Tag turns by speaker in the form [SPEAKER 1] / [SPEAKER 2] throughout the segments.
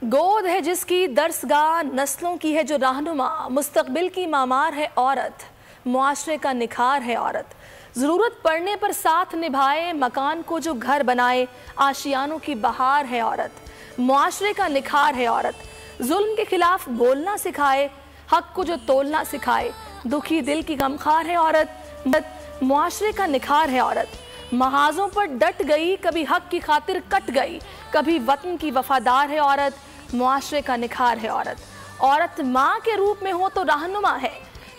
[SPEAKER 1] गोद है जिसकी दर्सगाह, नस्लों की है जो रहनुमा, मुस्तकबिल की मामार है औरत, मुआशरे का निखार है औरत, ज़रूरत पड़ने पर साथ निभाए, मकान को जो घर बनाए, आशियानों की बहार है औरत, मुआशरे का निखार है औरत, जुल्म के खिलाफ बोलना सिखाए, हक को जो तोलना सिखाए, दुखी दिल की गमखार है औरत, मुआशरे का निखार है औरत, महाजों पर डट गई, कभी हक की खातिर कट गई, कभी वतन की वफादार है औरत, मुआशरे का निखार है औरत। औरत माँ के रूप में हो तो रहनुमा है,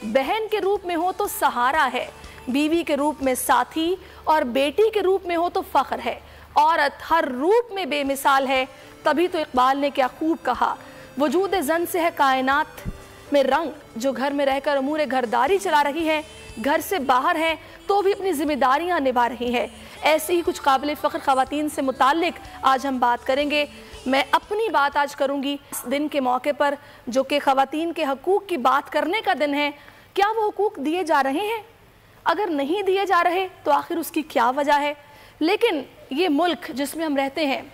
[SPEAKER 1] बहन के रूप में हो तो सहारा है, बीवी के रूप में साथी और बेटी के रूप में हो तो फख्र है। औरत हर रूप में बेमिसाल है, तभी तो इकबाल ने क्या खूब कहा, वजूद ज़न से है कायनात में रंग, जो घर में रहकर अमूर घरदारी चला रही है, घर से बाहर है तो भी अपनी जिम्मेदारियां निभा रही है। ऐसे ही कुछ काबिल फ़ख्र ख़वातीन से मुताल्लिक आज हम बात करेंगे। मैं अपनी बात आज करूंगी इस दिन के मौके पर, जो कि ख़वातीन के हकूक़ की बात करने का दिन है। क्या वो हकूक़ दिए जा रहे हैं? अगर नहीं दिए जा रहे तो आखिर उसकी क्या वजह है? लेकिन ये मुल्क जिसमें हम रहते हैं,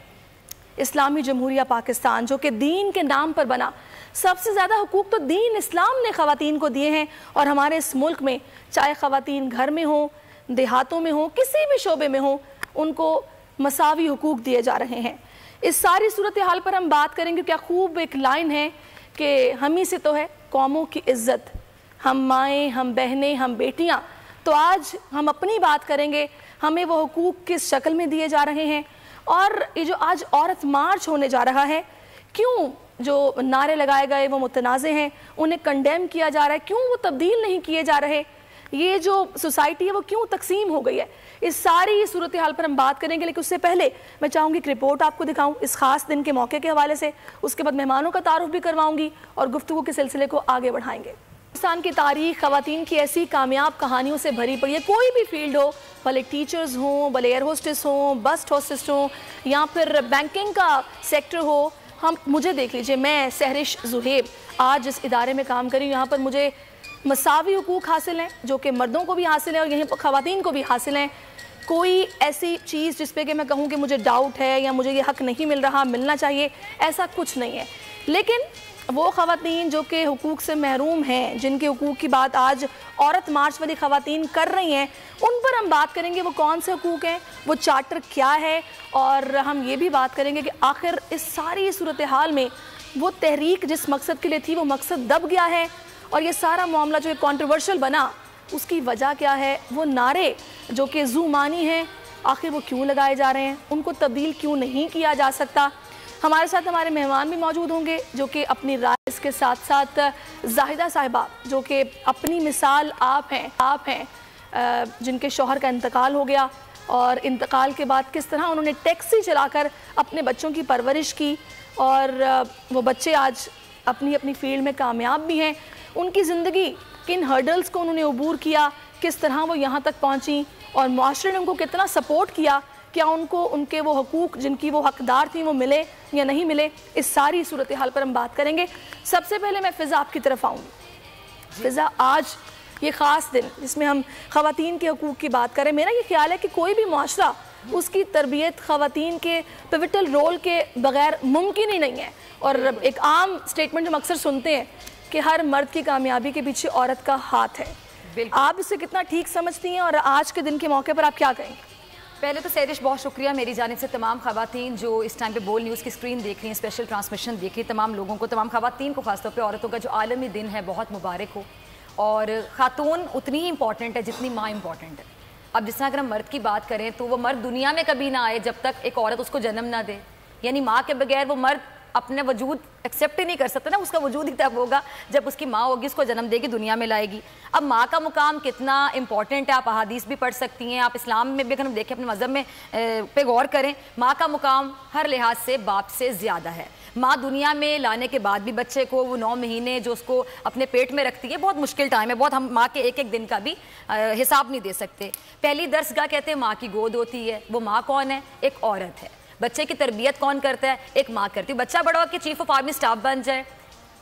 [SPEAKER 1] इस्लामी जमहूरिया पाकिस्तान, जो कि दीन के नाम पर बना, सबसे ज़्यादा हुकूक तो दीन इस्लाम ने ख़वातीन को दिए हैं। और हमारे इस मुल्क में चाहे ख़वातीन घर में हो, देहातों में हो, किसी भी शोबे में हो, उनको मसावी हुकूक दिए जा रहे हैं। इस सारी सूरत हाल पर हम बात करेंगे। क्या खूब एक लाइन है कि हम ही से तो है कौमों की इज़्ज़त, हम माएँ, हम बहनें, हम बेटियाँ। तो आज हम अपनी बात करेंगे, हमें वो हुकूक किस शक्ल में दिए जा रहे हैं। और ये जो आज औरत मार्च होने जा रहा है, क्यों जो नारे लगाए गए वो मुतनाज़े हैं, उन्हें कंडेम किया जा रहा है, क्यों वो तब्दील नहीं किए जा रहे, ये जो सोसाइटी है वो क्यों तकसीम हो गई है, इस सारी सूरत हाल पर हम बात करेंगे। लेकिन उससे पहले मैं चाहूँगी कि रिपोर्ट आपको दिखाऊं इस खास दिन के मौके के हवाले से, उसके बाद मेहमानों का तारुफ भी करवाऊंगी और गुफ्तगू के सिलसिले को आगे बढ़ाएंगे। पाकिस्तान की तारीख ख़वातीन की ऐसी कामयाब कहानियों से भरी पड़ी है। कोई भी फील्ड हो, भले टीचर्स हों, भले एयर होस्टेस हों, बस होस्टेस हों, या फिर बैंकिंग का सेक्टर हो। मुझे देख लीजिए, मैं सहरिश ज़ुहैब आज जिस इदारे में काम करी हूँ, यहाँ पर मुझे मसावी हुकूक हासिल हैं, जो कि मर्दों को भी हासिल है और यहीं पर ख़वातीन को भी हासिल हैं। कोई ऐसी चीज़ जिस पे कि मैं कहूँ कि मुझे डाउट है या मुझे ये हक़ नहीं मिल रहा, मिलना चाहिए, ऐसा कुछ नहीं है। लेकिन वो ख़वातीन जो कि हुकूक से महरूम हैं, जिनके हुकूक की बात आज औरत मार्च वाली ख़वातीन कर रही हैं, उन पर हम बात करेंगे। वो कौन से हुकूक हैं, वो चार्टर क्या है, और हम ये भी बात करेंगे कि आखिर इस सारी सूरत हाल में वो तहरीक जिस मकसद के लिए थी वो मकसद दब गया है, और ये सारा मामला जो कॉन्ट्रोवर्शियल बना उसकी वजह क्या है। वो नारे जो कि ज़ुमानी हैं, आखिर वो क्यों लगाए जा रहे हैं, उनको तब्दील क्यों नहीं किया जा सकता। हमारे साथ हमारे मेहमान भी मौजूद होंगे जो कि अपनी राय, इसके साथ साथ जाहिदा साहिबा जो कि अपनी मिसाल आप हैं, जिनके शौहर का इंतकाल हो गया और इंतकाल के बाद किस तरह उन्होंने टैक्सी चलाकर अपने बच्चों की परवरिश की, और वो बच्चे आज अपनी अपनी फील्ड में कामयाब भी हैं। उनकी ज़िंदगी किन हर्डल्स को उन्होंने अबूर किया, किस तरह वो यहाँ तक पहुँची, और मुआशरे ने उनको कितना सपोर्ट किया, क्या उनको उनके वो हकूक़ जिनकी वो हकदार थी वो मिले या नहीं मिले, इस सारी सूरत हाल पर हम बात करेंगे। सबसे पहले मैं फ़िज़ा आपकी तरफ आऊँगी। फ़िज़ा, आज ये ख़ास दिन जिसमें हम ख़वातीन के हकूक़ की बात करें, मेरा ये ख्याल है कि कोई भी मुआशरा उसकी तरबियत ख़वातीन के पिवटल रोल के बग़ैर मुमकिन ही नहीं है। और एक आम स्टेटमेंट हम अक्सर सुनते हैं कि हर मर्द की कामयाबी के पीछे औरत का हाथ है। आप इसे कितना ठीक समझती हैं और आज के दिन के मौके पर आप क्या कहेंगे?
[SPEAKER 2] पहले तो सहरिश बहुत शुक्रिया मेरी जानिब से तमाम ख़वातीन जो इस टाइम पे बोल न्यूज़ की स्क्रीन देख रही हैं, स्पेशल ट्रांसमिशन देख रही हैं, तमाम लोगों को, तमाम ख़वातीन को, ख़ासतौर पे औरतों का जो आलमी दिन है बहुत मुबारक हो। और ख़ातून उतनी ही इंपॉर्टेंट है जितनी माँ इंपॉर्टेंट है। अब जिस तरह अगर हम मर्द की बात करें तो वो मर्द दुनिया में कभी ना आए जब तक एक औरत उसको जन्म ना दे, यानी माँ के बगैर वो मर्द अपने वजूद एक्सेप्ट ही नहीं कर सकता ना। उसका वजूद ही तब होगा जब उसकी माँ होगी, उसको जन्म देगी, दुनिया में लाएगी। अब माँ का मुकाम कितना इंपॉर्टेंट है, आप अहादीस भी पढ़ सकती हैं, आप इस्लाम में भी अगर हम देखें, अपने मज़हब में पे गौर करें, माँ का मुकाम हर लिहाज से बाप से ज़्यादा है। माँ दुनिया में लाने के बाद भी बच्चे को वो 9 महीने जो उसको अपने पेट में रखती है, बहुत मुश्किल टाइम है, बहुत, हम माँ के एक एक दिन का भी हिसाब नहीं दे सकते। पहली दर्सगाह कहते हैं माँ की गोद होती है। वो माँ कौन है? एक औरत है। बच्चे की तरबियत कौन करता है? एक माँ करती है। बच्चा बड़ा हो कि चीफ ऑफ आर्मी स्टाफ बन जाए,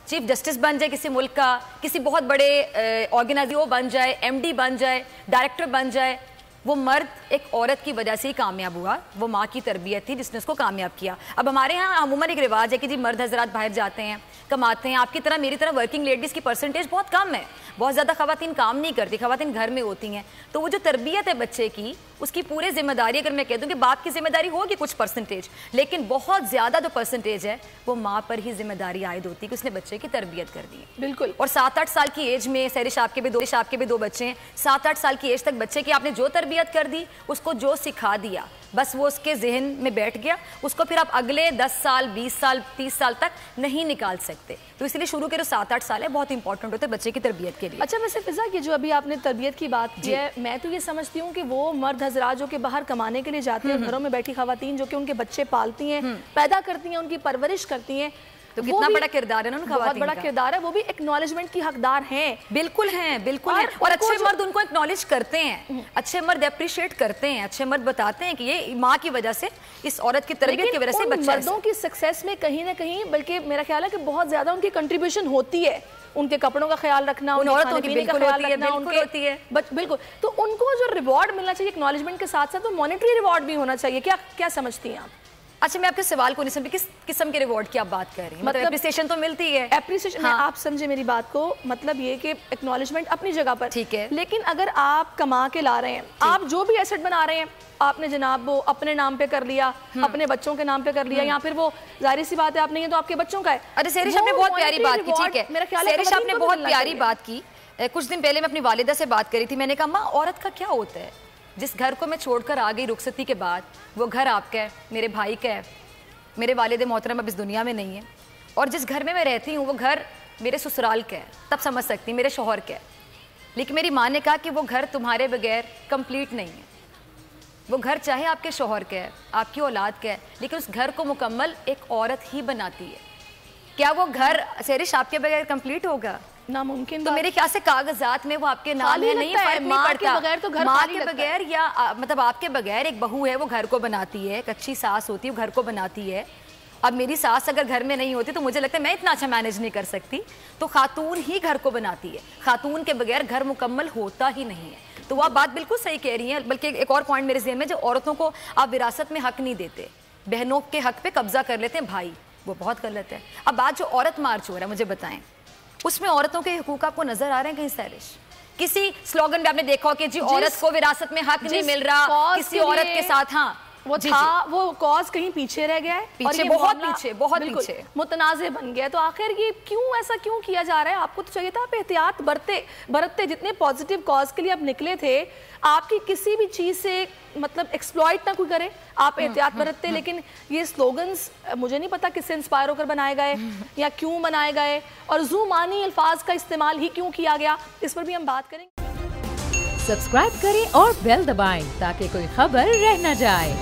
[SPEAKER 2] चीफ जस्टिस बन जाए किसी मुल्क का, किसी बहुत बड़े ऑर्गेनाइजेशन बन जाए, MD बन जाए, डायरेक्टर बन जाए, وہ مرد ایک عورت کی وجہ سے ہی کامیاب ہوا, وہ ماں کی تربیت تھی جس نے اس کو کامیاب کیا. اب ہمارے یہاں عموماً ایک رواج ہے کہ جی مرد حضرات باہر جاتے ہیں, کماتے ہیں. آپ کی طرح میری طرح ورکنگ لیڈیز کی پرسنٹیج بہت کم ہے, بہت زیادہ خواتین کام نہیں کرتی, خواتین گھر میں ہوتی ہیں. تو وہ جو تربیت ہے بچے کی, اس کی پورے ذمہ داری, اگر میں کہہ دوں کہ باپ کی ذمہ داری ہوگی کچھ پرسنٹیج, لیکن بہت زیادہ جو پرسنٹیج ہے وہ ماں پر ہی ذمہ داری عائد ہوتی ہے کہ اس نے بچے کی تربیت کر دی ہے.
[SPEAKER 1] بالکل.
[SPEAKER 2] اور 7-8 سال کی ایج میں, سہرش آپ کے بھی دو بچے ہیں, 7-8 سال کی ایج تک بچے کی آپ نے جو تربیت کر دی, اس کو جو سکھا دیا, بس وہ اس کے ذہن میں بیٹھ گیا, اس کو پھر آپ اگلے 10 سال 20 سال 30 سال تک نہیں نکال سکتے. تو اس لیے شروع کے جو 7-8 سال ہے بہت امپورٹنٹ ہوتے ہیں بچے کی تربیت کے لیے.
[SPEAKER 1] اچھا ویسے فضا کی جو ابھی آپ نے تربیت کی بات کی ہے, میں تو یہ سمجھتی ہوں کہ وہ مرد حضرات جو کہ باہر کمانے کے لیے جاتے ہیں, گھروں میں بیٹھی خواتین جو کہ ان کے بچے پالتی ہیں, پیدا کرتی ہیں, ان کی پرورش کرتی ہیں,
[SPEAKER 2] تو کتنا بڑا کردار ہے نا ان خواتین کا,
[SPEAKER 1] بہت بڑا کردار ہے, وہ بھی ایکنالجمنٹ کی حقدار ہیں.
[SPEAKER 2] بالکل ہیں, بالکل ہیں. اور اچھے مرد ان کو ایکنالج کرتے ہیں, اچھے مرد اپریشیٹ کرتے ہیں, اچھے مرد بتاتے ہیں کہ یہ ماں کی وجہ سے, اس عورت کی تربیت کی وجہ سے بچہ.
[SPEAKER 1] مردوں کی سکسیس میں کہیں نہ کہیں, بلکہ میرا خیال ہے کہ بہت زیادہ ان کی کنٹریبیوشن ہوتی ہے, ان کے کپڑوں کا خیال رکھنا,
[SPEAKER 2] ان عورتوں کی بالکل ہوتی ہے.
[SPEAKER 1] بالکل. تو ان کو جو ریوارڈ ملنا چاہیے ایکنالجمنٹ کے ساتھ ساتھ, وہ مانیٹری ریوارڈ بھی ہونا چاہیے. کیا سمجھتی ہیں آپ؟
[SPEAKER 2] اچھا میں آپ کے سوال کو نہیں سمجھی, کس قسم کے ریوارڈ کی آپ بات کر رہی ہیں؟ مطلب اپریسیشن تو ملتی ہے.
[SPEAKER 1] اپریسیشن, آپ سمجھے میری بات کو, مطلب یہ کہ ایکنالجمنٹ اپنی جگہ پر
[SPEAKER 2] ٹھیک ہے,
[SPEAKER 1] لیکن اگر آپ کما کے لا رہے ہیں, آپ جو بھی ایسٹ بنا رہے ہیں, آپ نے جناب وہ اپنے نام پہ کر لیا, اپنے بچوں کے نام پہ کر لیا, یا پھر وہ ظاہر سی بات ہے آپ نے یہ تو آپ کے بچوں کا ہے.
[SPEAKER 2] ارے سہرش آپ نے بہت پیاری بات کی, ٹھیک ہے سہرش آپ نے بہت پیاری بات کی. کچھ دن پہلے میں اپنی والدہ سے بات کری تھی, میں نے کہا ماں عورت کا کیا ہوتا ہے, جس گھر کو میں چھوڑ کر آ گئی رخصتی کے بعد, وہ گھر آپ کا ہے, میرے بھائی کا ہے, میرے والد محترم اب اس دنیا میں نہیں ہے, اور جس گھر میں رہتی ہوں وہ گھر میرے سسرال کا ہے, تب سمجھ سکتی میرے شوہر کا ہے. لیکن میری ماں نے کہا کہ وہ گھر تمہارے بغیر کمپلیٹ نہیں ہے, وہ گھر چاہے آپ کے شوہر کا ہے, آپ کی اولاد کا ہے, لیکن اس گھر کو مکمل ایک عورت ہی بناتی ہے. کیا وہ گھر سہرش آپ کے بغیر کمپلیٹ ہوگا؟
[SPEAKER 1] ناممکن.
[SPEAKER 2] تو میرے خیال سے کاغذات میں وہ آپ کے نام ہے, نہیں فرق نہیں پڑتا. ماں کے بغیر یا مطلب آپ کے بغیر ایک بہو ہے, وہ گھر کو بناتی ہے, ایک اچھی ساس ہوتی ہے, وہ گھر کو بناتی ہے. اب میری ساس اگر گھر میں نہیں ہوتی تو مجھے لگتا ہے میں اتنا اچھا مینیج نہیں کر سکتی. تو خاتون ہی گھر کو بناتی ہے, خاتون کے بغیر گھر مکمل ہوتا ہی نہیں ہے. تو وہ آپ بات بالکل صحیح کہہ رہی ہیں. بلکہ ایک اور پوائنٹ میرے ذہن میں, جو عورتوں کو آپ وراثت میں حق نہیں دیتے, بہنوں کے حق پہ قبضہ کر لیتے ہیں بھائی, وہ بہت غلط ہے. اب بات جو عورت مارچ ہو رہا ہے, مجھے بتائیں اس میں عورتوں کے حقوق آپ کو نظر آ رہے ہیں کہیں سہرش؟ کسی سلوگن میں آپ نے دیکھا ہو کہ جی عورت کو وراثت میں حق نہیں مل رہا کسی عورت کے ساتھ؟ ہاں
[SPEAKER 1] وہ تھا, وہ کاز کہیں پیچھے رہ گیا ہے,
[SPEAKER 2] پیچھے بہت پیچھے
[SPEAKER 1] متنازع بن گیا. تو آخر یہ کیوں ایسا کیوں کیا جا رہا ہے؟ آپ کو تو چاہیے تھا آپ احتیاط برتتے, جتنے پازیٹیو کاز کے لیے آپ نکلے تھے, آپ کی کسی بھی چیز سے مطلب ایکسپلوائٹ نہ کوئی کرے, آپ احتیاط برتتے. لیکن یہ سلوگنز مجھے نہیں پتا کس سے انسپائر ہو کر بنائے گئے یا کیوں بنائے گئے, اور زو مانی الفاظ کا استعمال ہی کیوں کیا گیا, اس پر بھی ہم بات کریں گے.
[SPEAKER 3] سبسکرائب کریں اور بیل دبائیں تاکہ کوئی خبر رہ نہ جائے.